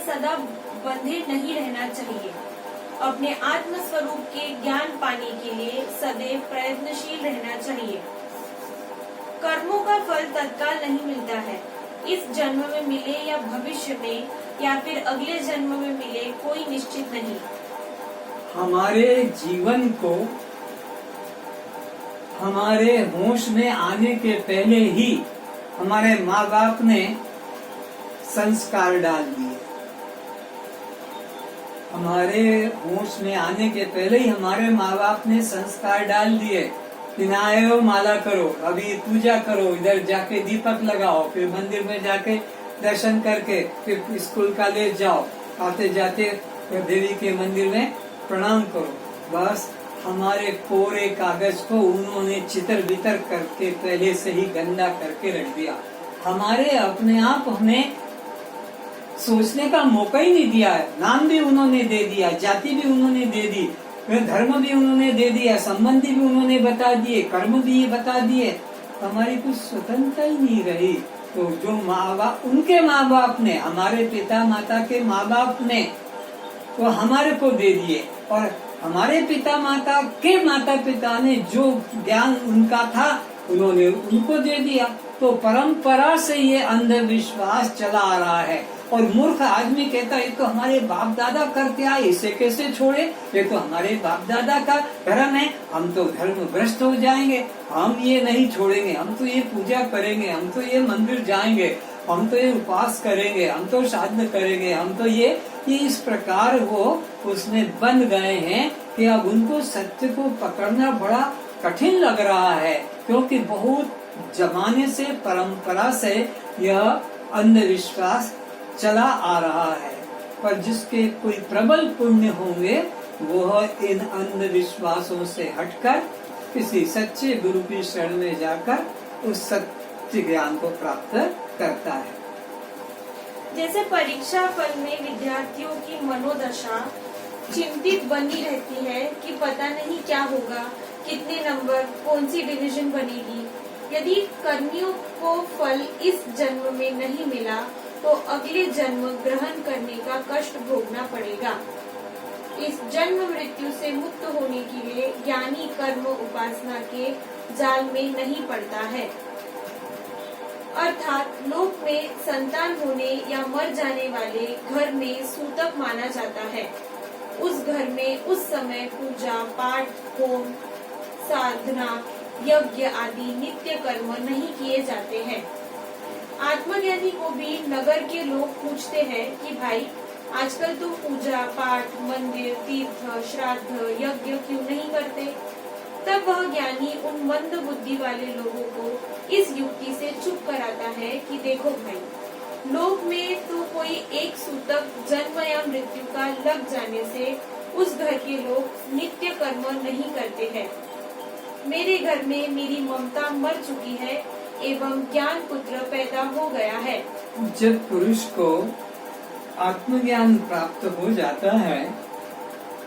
सदा बंधे नहीं रहना चाहिए। अपने आत्म स्वरूप के ज्ञान पाने के लिए सदैव प्रयत्नशील रहना चाहिए। कर्मों का फल तत्काल नहीं मिलता है। इस जन्म में मिले या भविष्य में या फिर अगले जन्म में मिले कोई निश्चित नहीं। हमारे जीवन को हमारे होश में आने के पहले ही हमारे माँ बाप ने संस्कार डाल दिए। हमारे होश में आने के पहले ही हमारे माँ बाप ने संस्कार डाल दिए कि नहाए हो माला करो, अभी पूजा करो, इधर जाके दीपक लगाओ, फिर मंदिर में जाके दर्शन करके फिर स्कूल कॉलेज जाओ, आते जाते देवी के मंदिर में प्रणाम करो। बस हमारे कोरे कागज को उन्होंने चितर बितर करके पहले से ही गंदा करके रख दिया। हमारे अपने आप हमें सोचने का मौका ही नहीं दिया है। नाम भी उन्होंने दे दिया, जाति भी उन्होंने दे दी, धर्म भी उन्होंने दे दिया, संबंधी भी उन्होंने बता दिए, कर्म भी बता दिए। हमारी कुछ स्वतंत्रता ही नहीं रही। तो जो माँ बाप, उनके माँ बाप ने, हमारे पिता माता के माँ बाप ने तो हमारे को दे दिए, और हमारे पिता माता के माता पिता ने जो ज्ञान उनका था उन्होंने उनको दे दिया। तो परंपरा से ये अंधविश्वास चला आ रहा है। और मूर्ख आदमी कहता है ये तो हमारे बाप दादा करते आए, इसे कैसे छोड़े, ये तो हमारे बाप दादा का धर्म है, हम तो धर्म भ्रष्ट हो जाएंगे, हम ये नहीं छोड़ेंगे, हम तो ये पूजा करेंगे, हम तो ये मंदिर जाएंगे, हम तो ये उपवास करेंगे, हम तो श्राद्ध करेंगे, हम तो ये इस प्रकार वो उसमें बन गए हैं कि अब उनको सत्य को पकड़ना बड़ा कठिन लग रहा है। क्योंकि बहुत जमाने से, परंपरा से यह अंधविश्वास चला आ रहा है। पर जिसके कोई प्रबल पुण्य होंगे वह इन अंधविश्वासों से हटकर किसी सच्चे गुरु की शरण में जाकर उस सत्य ज्ञान को प्राप्त करता है। जैसे परीक्षा फल में विद्यार्थियों की मनोदशा चिंतित बनी रहती है कि पता नहीं क्या होगा, कितने नंबर, कौन सी डिवीजन बनेगी। यदि कर्मियों को फल इस जन्म में नहीं मिला तो अगले जन्म ग्रहण करने का कष्ट भोगना पड़ेगा। इस जन्म मृत्यु से मुक्त होने के लिए ज्ञानी कर्म उपासना के जाल में नहीं पड़ता है। अर्थात लोक में संतान होने या मर जाने वाले घर में सूतक माना जाता है। उस घर में उस समय पूजा पाठ, होम, साधना, यज्ञ आदि नित्य कर्म नहीं किए जाते हैं। आत्मज्ञानी को भी नगर के लोग पूछते हैं कि भाई आजकल तो पूजा पाठ, मंदिर, तीर्थ, श्राद्ध, यज्ञ क्यों नहीं करते। तब वह ज्ञानी उन मंद बुद्धि वाले लोगों को इस युक्ति से चुप कराता है कि देखो भाई, लोक में तो कोई एक सूतक जन्म या मृत्यु का लग जाने से उस घर के लोग नित्य कर्म नहीं करते हैं। मेरे घर में मेरी ममता मर चुकी है एवं ज्ञान पुत्र पैदा हो गया है। जब पुरुष को आत्मज्ञान प्राप्त हो जाता है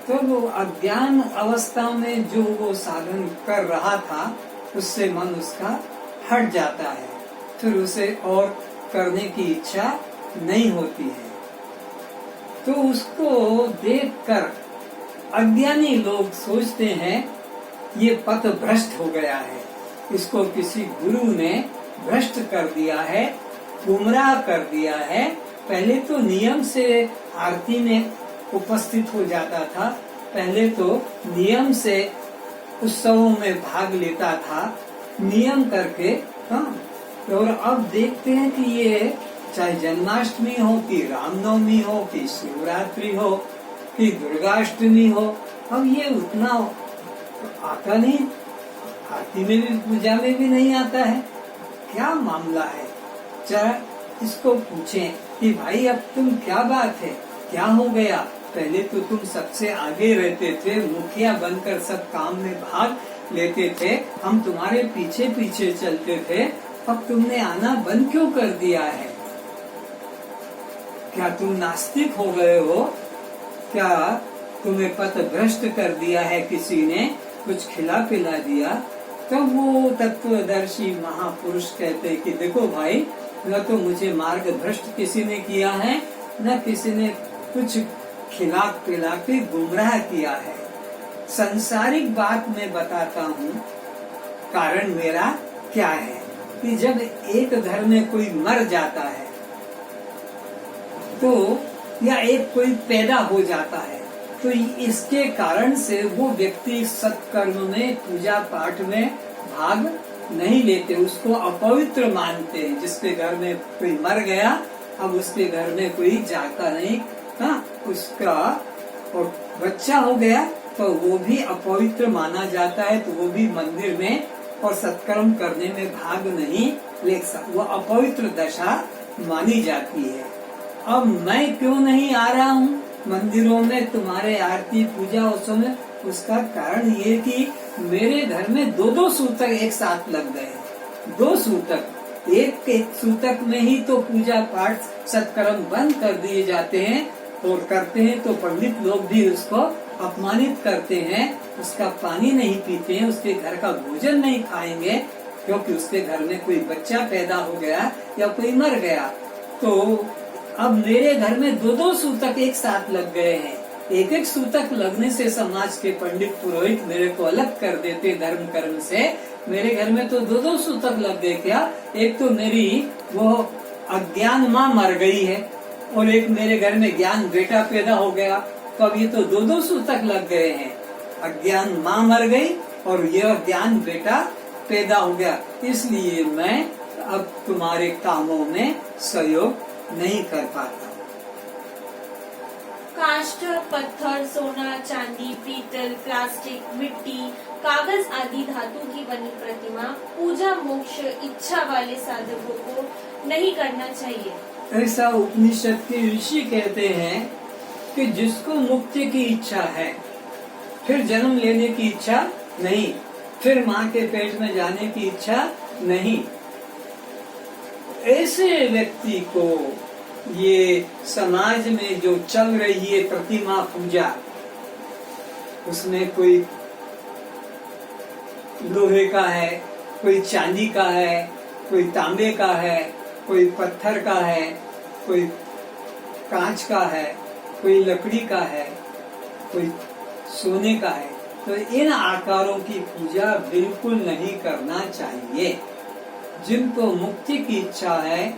तो वो अज्ञान अवस्था में जो वो साधन कर रहा था उससे मन उसका हट जाता है, फिर उसे और करने की इच्छा नहीं होती है। तो उसको देखकर अज्ञानी लोग सोचते हैं ये पथ भ्रष्ट हो गया है, इसको किसी गुरु ने भ्रष्ट कर दिया है, गुमराह कर दिया है। पहले तो नियम से आरती में उपस्थित हो जाता था, पहले तो नियम से उत्सवों में भाग लेता था, नियम करके। हाँ, और अब देखते हैं कि ये चाहे जन्माष्टमी हो कि रामनवमी हो कि शिवरात्रि हो कि दुर्गाष्टमी हो, अब ये उतना आता नहीं, आरती में भी पूजा में भी नहीं आता है। क्या मामला है? जरा इसको पूछें कि भाई अब तुम क्या बात है, क्या हो गया? पहले तो तुम सबसे आगे रहते थे, मुखिया बनकर सब काम में भाग लेते थे, हम तुम्हारे पीछे पीछे चलते थे, अब तुमने आना बंद क्यों कर दिया है? क्या तुम नास्तिक हो गए हो? क्या तुम्हें पथ भ्रष्ट कर दिया है किसी ने, कुछ खिला पिला दिया? तो वो तत्वदर्शी महापुरुष कहते कि देखो भाई, न तो मुझे मार्ग भ्रष्ट किसी ने किया है न किसी ने कुछ खिला पिला के गुमराह किया है। संसारिक बात मैं बताता हूँ, कारण मेरा क्या है कि जब एक घर में कोई मर जाता है तो या एक कोई पैदा हो जाता है तो इसके कारण से वो व्यक्ति सत्कर्म में, पूजा पाठ में भाग नहीं लेते, उसको अपवित्र मानते हैं। जिसके घर में कोई मर गया, अब उसके घर में कोई जाता नहीं, उसका और बच्चा हो गया तो वो भी अपवित्र माना जाता है, तो वो भी मंदिर में और सत्कर्म करने में भाग नहीं ले सकता, वो अपवित्र दशा मानी जाती है। अब मैं क्यों नहीं आ रहा हूँ मंदिरों में तुम्हारे आरती पूजा उत्सव में? उसका कारण ये कि मेरे घर में दो सूतक एक साथ लग गए। 2 सूतक, एक सूतक में ही तो पूजा पाठ सत्कर्म बंद कर दिए जाते हैं और करते हैं तो पंडित लोग भी उसको अपमानित करते हैं, उसका पानी नहीं पीते हैं, उसके घर का भोजन नहीं खाएंगे क्योंकि उसके घर में कोई बच्चा पैदा हो गया या कोई मर गया। तो अब मेरे घर में 2 सूतक एक साथ लग गए हैं। एक सूतक लगने से समाज के पंडित पुरोहित मेरे को अलग कर देते धर्म कर्म से। मेरे घर में तो 2 सूतक लग गए। क्या? एक तो मेरी वो अज्ञान माँ मर गई है और एक मेरे घर में ज्ञान बेटा पैदा हो गया, तो अब ये तो 2 सूतक लग गए हैं। अज्ञान माँ मर गई और यह ज्ञान बेटा पैदा हो गया, इसलिए मैं अब तुम्हारे कामों में सहयोग नहीं कर पाता। काष्ठ, पत्थर, सोना, चांदी, पीतल, प्लास्टिक, मिट्टी, कागज आदि धातु की बनी प्रतिमा पूजा मोक्ष इच्छा वाले साधकों को नहीं करना चाहिए। ऐसा उपनिषद के ऋषि कहते हैं कि जिसको मुक्ति की इच्छा है, फिर जन्म लेने की इच्छा नहीं, फिर माँ के पेट में जाने की इच्छा नहीं, ऐसे व्यक्ति को ये समाज में जो चल रही है प्रतिमा पूजा, उसमें कोई लोहे का है, कोई चांदी का है, कोई तांबे का है, कोई पत्थर का है, कोई कांच का है, कोई लकड़ी का है, कोई सोने का है, तो इन आकारों की पूजा बिल्कुल नहीं करना चाहिए। जिनको मुक्ति की इच्छा है,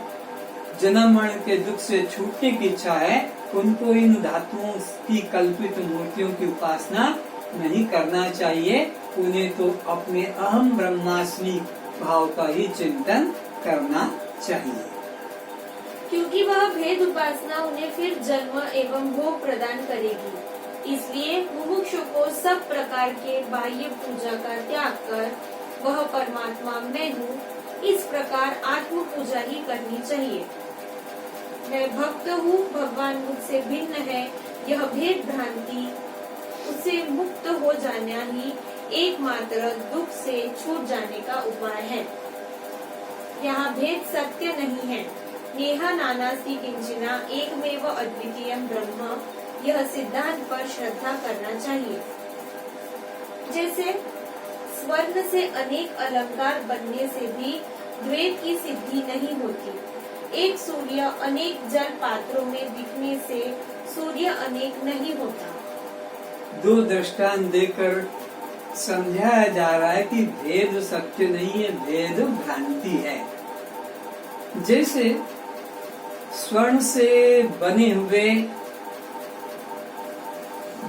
जन्म मरण के दुख से छूटने की इच्छा है, उनको इन धातुओं की कल्पित मूर्तियों की उपासना नहीं करना चाहिए। उन्हें तो अपने अहम ब्रह्मास्मि भाव का ही चिंतन करना चाहिए, क्योंकि वह भेद उपासना उन्हें फिर जन्म एवं भोग प्रदान करेगी। इसलिए मुमुक्षु को सब प्रकार के बाह्य पूजा का त्याग कर वह परमात्मा मैं हूँ, इस प्रकार आत्म पूजा ही करनी चाहिए। मैं भक्त हूँ, भगवान मुझसे भिन्न है, यह भेद भ्रांति उससे मुक्त हो जाना ही एकमात्र दुख से छूट जाने का उपाय है। यहाँ भेद सत्य नहीं है। नेहा नानास्ति किंचिना एकमेव अद्वितीयं ब्रह्म, यह सिद्धांत पर श्रद्धा करना चाहिए। जैसे स्वर्ण से अनेक अलंकार बनने से भी द्वैत की सिद्धि नहीं होती। एक सूर्य अनेक जल पात्रों में दिखने से सूर्य अनेक नहीं होता। 2 दृष्टांत देकर समझाया जा रहा है कि भेद सत्य नहीं है, भेद भ्रांति है। जैसे स्वर्ण से बने हुए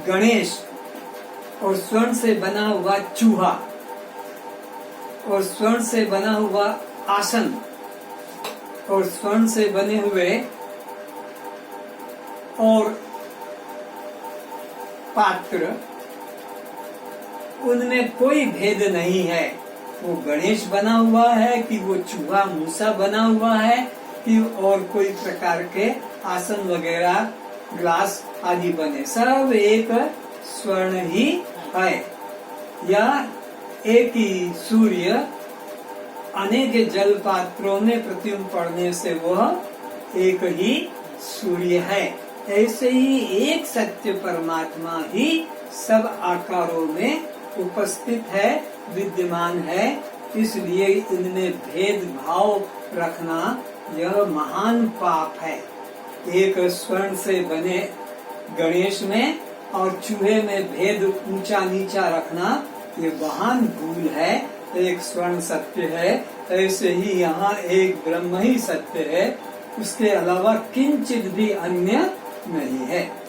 गणेश और स्वर्ण से बना हुआ चूहा और स्वर्ण से बना हुआ आसन और स्वर्ण से बने हुए और पात्र, उनमें कोई भेद नहीं है। वो गणेश बना हुआ है कि वो चूहा मूसा बना हुआ है कि और कोई प्रकार के आसन वगैरह ग्लास आदि बने, सब एक स्वर्ण ही है। या एक ही सूर्य अनेक जल पात्रों में प्रतिबिंब पड़ने से वह एक ही सूर्य है। ऐसे ही एक सत्य परमात्मा ही सब आकारों में उपस्थित है, विद्यमान है। इसलिए इनमें भेद भाव रखना यह महान पाप है। एक स्वर्ण से बने गणेश में और चूहे में भेद ऊंचा नीचा रखना ये महान भूल है। एक स्वर्ण सत्य है, ऐसे ही यहाँ एक ब्रह्म ही सत्य है, उसके अलावा किंचित भी अन्य नहीं है।